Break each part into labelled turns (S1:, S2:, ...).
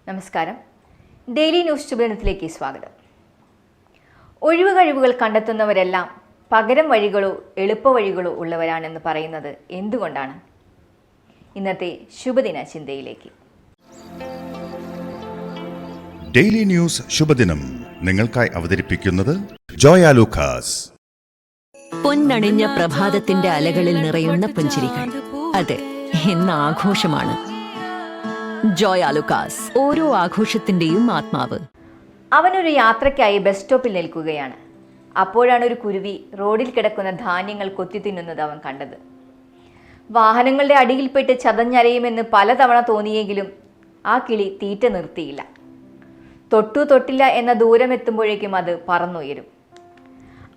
S1: നമസ്കാരം. Daily news ശുഭദിനത്തിലേക്ക് സ്വാഗതം. ഒഴിവ് കഴിവുകൾ കണ്ടെത്തുന്നവരെല്ലാം പകരം വഴികളോ എളുപ്പവഴികളോ ഉള്ളവരാണെന്ന് പറയുന്നത് എന്തുകൊണ്ടാണ്? ഇന്നത്തെ ശുഭദിന ചിന്തയിലേക്ക്.
S2: ഡെയിലി ന്യൂസ് ശുഭദിനം നിങ്ങൾക്കായി അവതരിപ്പിക്കുന്നത് ജോയ ലൂക്കാസ്.
S3: പൊന്നണിഞ്ഞ പ്രഭാതത്തിന്റെ അലകളിൽ നിറയുന്ന പുഞ്ചിരികൾ, അതെ, ഇന്ന് ആഘോഷമാണ്. ജോയ ലൂക്കാസ്, ഓരോ ആഘോഷത്തിന്റെയും ആത്മാവ്.
S1: അവനൊരു യാത്രയ്ക്കായി ബസ് സ്റ്റോപ്പിൽ നിൽക്കുകയാണ്. അപ്പോഴാണ് ഒരു കുരുവി റോഡിൽ കിടക്കുന്ന ധാന്യങ്ങൾ കൊത്തിത്തിന്നുന്നത് അവൻ കണ്ടത്. വാഹനങ്ങളുടെ അടിയിൽപ്പെട്ട് ചതഞ്ഞരയുമെന്ന് പലതവണ തോന്നിയെങ്കിലും ആ കിളി തീറ്റ നിർത്തിയില്ല. തൊട്ടു തൊട്ടില്ല എന്ന ദൂരമെത്തുമ്പോഴേക്കും അത് പറന്നുയരും.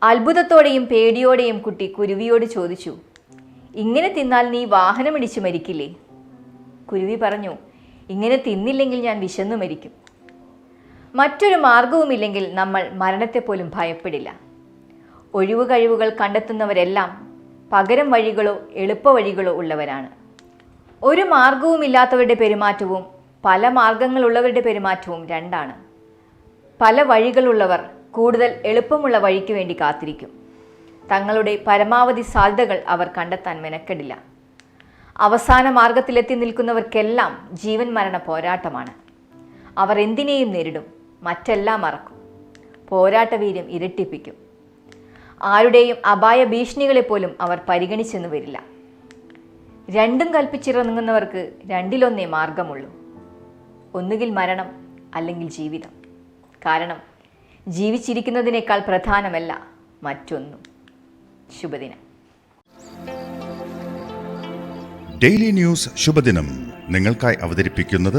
S1: അത്ഭുതത്തോടെയും പേടിയോടെയും കുട്ടി കുരുവിയോട് ചോദിച്ചു, ഇങ്ങനെ തിന്നാൽ നീ വാഹനമിടിച്ചു മരിക്കില്ലേ? കുരുവി പറഞ്ഞു, ഇങ്ങനെ തിന്നില്ലെങ്കിൽ ഞാൻ വിശന്നു മരിക്കും. മറ്റൊരു മാർഗവുമില്ലെങ്കിൽ നമ്മൾ മരണത്തെപ്പോലും ഭയപ്പെടില്ല. ഒഴിവു കഴിവുകൾ കണ്ടെത്തുന്നവരെല്ലാം പകരം വഴികളോ എളുപ്പവഴികളോ ഉള്ളവരാണ്. ഒരു മാർഗവുമില്ലാത്തവരുടെ പെരുമാറ്റവും പല മാർഗങ്ങളുള്ളവരുടെ പെരുമാറ്റവും രണ്ടാണ്. പല വഴികളുള്ളവർ കൂടുതൽ എളുപ്പമുള്ള വഴിക്ക് വേണ്ടി കാത്തിരിക്കും. തങ്ങളുടെ പരമാവധി സാധ്യതകൾ അവർ കണ്ടെത്താൻ മെനക്കെടില്ല. അവസാന മാർഗത്തിലെത്തി നിൽക്കുന്നവർക്കെല്ലാം ജീവൻ മരണ പോരാട്ടമാണ്. അവർ എന്തിനേയും നേരിടും, മറ്റെല്ലാം മറക്കും. പോരാട്ടവീര്യം ഇരട്ടിപ്പിക്കും. ആരുടെയും അപായ ഭീഷണികളെപ്പോലും അവർ പരിഗണിച്ചെന്ന് വരില്ല. രണ്ടും കൽപ്പിച്ചിറങ്ങുന്നവർക്ക് രണ്ടിലൊന്നേ മാർഗമുള്ളൂ. ഒന്നുകിൽ മരണം, അല്ലെങ്കിൽ ജീവിതം. കാരണം ജീവിച്ചിരിക്കുന്നതിനേക്കാൾ പ്രധാനമല്ല മറ്റൊന്നും. ശുഭദിനം.
S2: ഡെയിലി ന്യൂസ് ശുഭദിനം നിങ്ങൾക്കായി അവതരിപ്പിക്കുന്നത്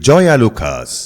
S2: ജോയ ലൂക്കാസ്.